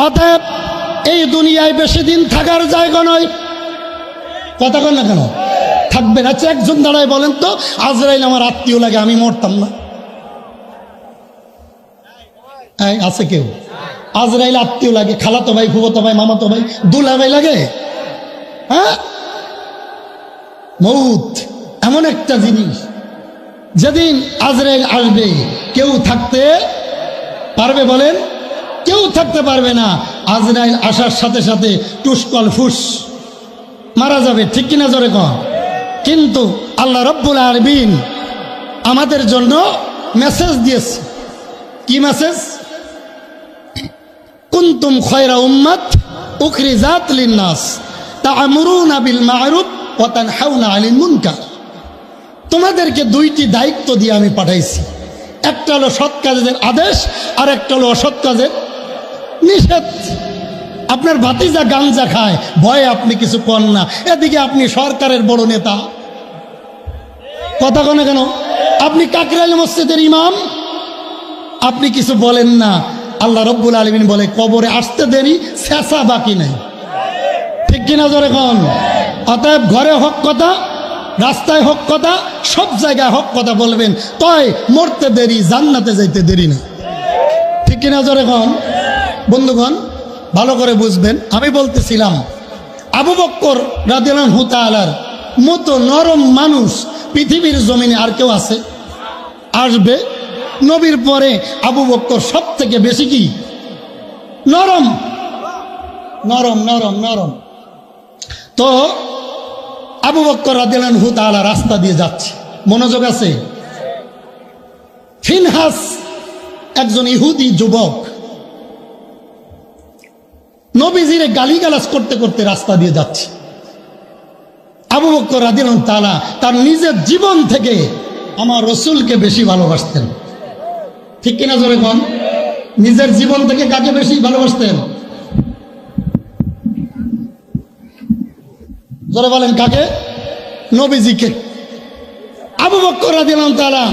অতএব এই দুনিয়ায় বেশি দিন থাকার জায়গা নয়। কথা কন না কেন? থাকবেন। আচ্ছা, একজন দাঁড়ায় বলেন তো, আজরাইল আমার আত্মীয় লাগে, আমি মরতাম না? আছে কেউ? আজরাইল আত্মীয় লাগে? খালাতো ভাই, ফুফাতো ভাই, মামাতো ভাই, দুলা ভাই লাগে? হ্যাঁ, মউত এমন একটা জিনিস, যেদিন আজরাইল আসবে কেউ থাকতে পারবে? বলেন, কেউ থাকতে পারবে না। আজরাইল আসার সাথে সাথে টুসকল ফুস মারা যাবে, ঠিক কিনা জোরে কন? কিন্তু আল্লাহ রব্বুল আলামিন আমাদের জন্য মেসেজ দিয়েছে। কি মেসেজ? কুনতুম খায়রা উম্মাত উখরিজাত লিন-নাস তা'মুরুনা বিল মা'রুফ ওয়া তানহাউনা আনিল মুনকার। তোমাদেরকে দুইটি দায়িত্ব দিয়ে আমি পাঠাইছি। একটা হলো সৎ কাজের আদেশ, আর একটা হলো অসৎ কাজের নিষেধ। আপনার ভাতিজা গাঞ্জা খায়, ভয়ে আপনি কিছু করেন না, এদিকে আপনি সরকারের বড় নেতা। কথা কনে কেন? আপনি কাকরাইল মসজিদের ইমাম, আপনি কিছু বলেন না। আল্লাহ রব্বুল আলামিন বলে, কবরে আসতে দেরি, শেষা বাকি নাই, ঠিক কিনা জোরে কন? অতএব ঘরে হক কথা, রাস্তায় হক কথা, সব জায়গায় হক কথা বলবেন, তয় মরতে দেরি, জান্নাতে যাইতে দেরি না, ঠিক কিনা জোরে কন? বন্ধুগণ, ভালো করে বুঝবেন। আমি বলতেছিলাম, আবু বকর রাদিয়াল্লাহু তাআলার মতো নরম মানুষ পৃথিবীর জমিনে আর কেউ আছে? আসবে। নবীর পরে আবু বকর সব থেকে বেশি কি নরম, নরম নরম নরম। তো আবু বকর রাদিয়াল্লাহু তাআলা রাস্তা দিয়ে যাচ্ছে, মনোযোগ আছে? ফিনহাস একজন ইহুদি যুবক নবীজিরে গালিগালাজ করতে করতে রাস্তা দিয়ে যাচ্ছে। আবু বকর রাদিয়াল্লাহু তাআলা তার নিজের জীবন থেকে আমার রসুলকে বেশি ভালোবাসতেন, ঠিক কিনা জোরে কন? নিজের জীবন থেকে কাকে বেশি ভালোবাসতেন? জোরে বলেন, কাকে? নবীজিকে। আবু বকর রাদিয়াল্লাহু তাআলা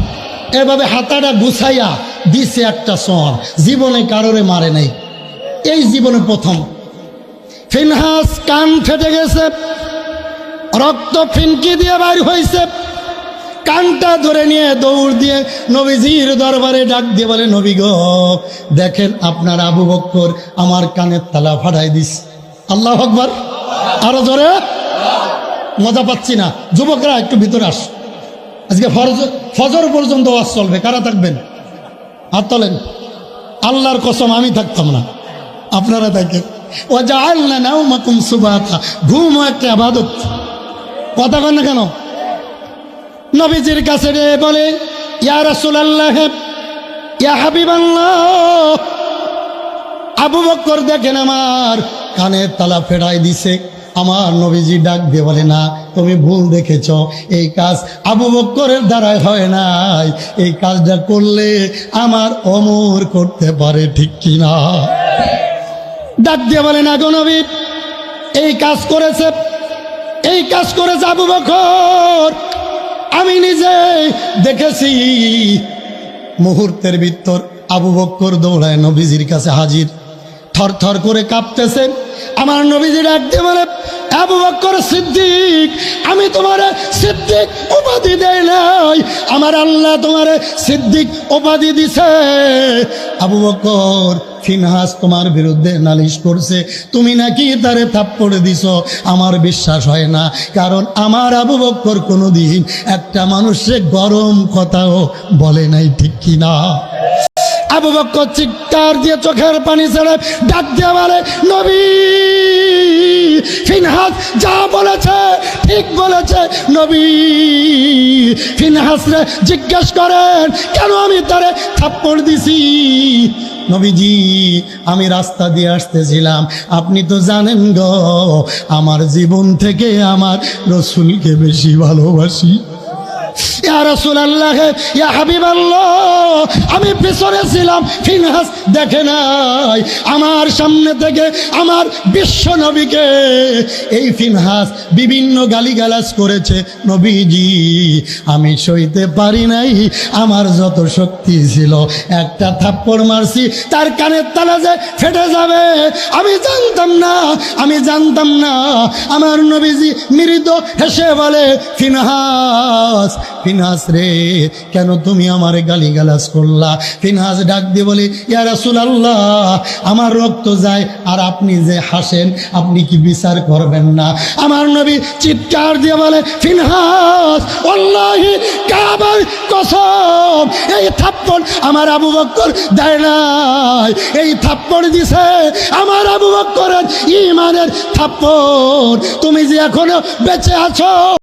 এভাবে হাতাটা গুছাইয়া দিছে একটা সর, জীবনে কারোরে মারে নাই, এই জীবনে প্রথম। ফিনহাস কান ফেটে গেছে, রক্ত ফিনকি দিয়ে বাইর হয়েছে। কানটা ধরে নিয়ে দৌড় দিয়ে নবীজির দরবারে ডাক দিয়ে বলে, নবী গো, দেখেন আপনার আবু বকর আমার কানের তালা ফাটাই দিস। আল্লাহু আকবার, আরো জোরে। মজা পাচ্ছি না, যুবকরা একটু ভিতরে আস। আজকে ফজর পর্যন্ত ওয়াজ চলবে, কারা থাকবেন? হাত তোলেন। আল্লাহর কসম আমি থাকতাম না, আপনারা থাকেন। ওয়াজআলনা নাওমাকুম সুবাতা, ঘুম একটা ইবাদত। কথা কন না কেন? নবীজির কাছে বলে, ইয়া রাসূলুল্লাহ, ইয়া হাবিবাল্লাহ, আবু বকর দেখেন আমার কানের তালা ফেরাই দিছে। আমার নবীজি ডাক দিয়ে বলে, না, তুমি ভুল দেখেছ, এই কাজ আবু বকরের দ্বারাই হয় নাই, এই কাজটা করলে আমার ওমর করতে পারে, ঠিক কিনা? ডাক দিয়ে বলে, না গো নবী, এই কাজ করেছে, এই কাজ করেছে আবু বকর, আমি নিজে দেখেছি। মুহূর্তের ভিতর আবু বকর দৌড়ায় নবীজির কাছে হাজির, থর থর করে কাঁপতেছে। আমার নবীজি ডাক দিয়ে বলে, আবু বকর সিদ্দিক, আমি তোমার সিদ্দিক উপাধি দেয় নাই, আমার আল্লাহ তোমার সিদ্দিক উপাধি দিছে। আবু বকর, ফিনহাস তোমার বিরুদ্ধে নালিশ করছে, তুমি নাকি তারে থাপ্পড় দিছ। আমার বিশ্বাস হয় না, কারণ আমার আবু বকর কোনোদিন একটা মানুষের গরম কথাও বলে নাই, ঠিক কিনা? আবু বকর চিৎকার দিয়ে চোখের পানি ছেড়ে ডাক দিয়ে বলে, নবী, ফিনহাস যা বলেছে ঠিক বলেছে। নবী ফিনহাসরে জিজ্ঞেস করেন, কেন আমি তারে থাপ্পড় দিছি? নবীজি, আমি রাস্তা দিয়ে আসতেছিলাম, আপনি তো জানেন গো, আমার জীবন থেকে আমার রসুলকে বেশি ভালোবাসি। ইয়া রাসূলুল্লাহ, ইয়া হাবিবাল্লাহ, আমি পিছনে ছিলাম, ফিনহাস দেখে নাই। আমার সামনে থেকে আমার বিশ্ব নবীকে এই ফিনহাস বিভিন্ন গালিগালাজ করেছে। নবীজি, আমি সইতে পারি নাই, আমার যত শক্তি ছিল একটা থাপ্পড় মারছি, তার কানের তালা যে ফেটে যাবে আমি জানতাম না, আমি জানতাম না। আমার নবীজি মৃদু হেসে বলে, ফিনহাস, ফিনহাস রে, কেন তুমি আমার গালিগালাজ করলা? ফিনহাস ডাক দিয়ে বলে, ইয়া রাসূলুল্লাহ, আমার রক্ত যায় আর আপনি যে হাসেন, আপনি কি বিচার করবেন না? আমার নবী চিৎকার দিয়ে বলে, ফিনহাস, ওয়াল্লাহি কাবার কসম, এই থাপ্পড় আমার আবু বকর দেয় নাই, এই থাপ্পড় দিছে আমার আবু বকরের ঈমানের থাপ্পড়। তুমি যে এখনো বেঁচে আছো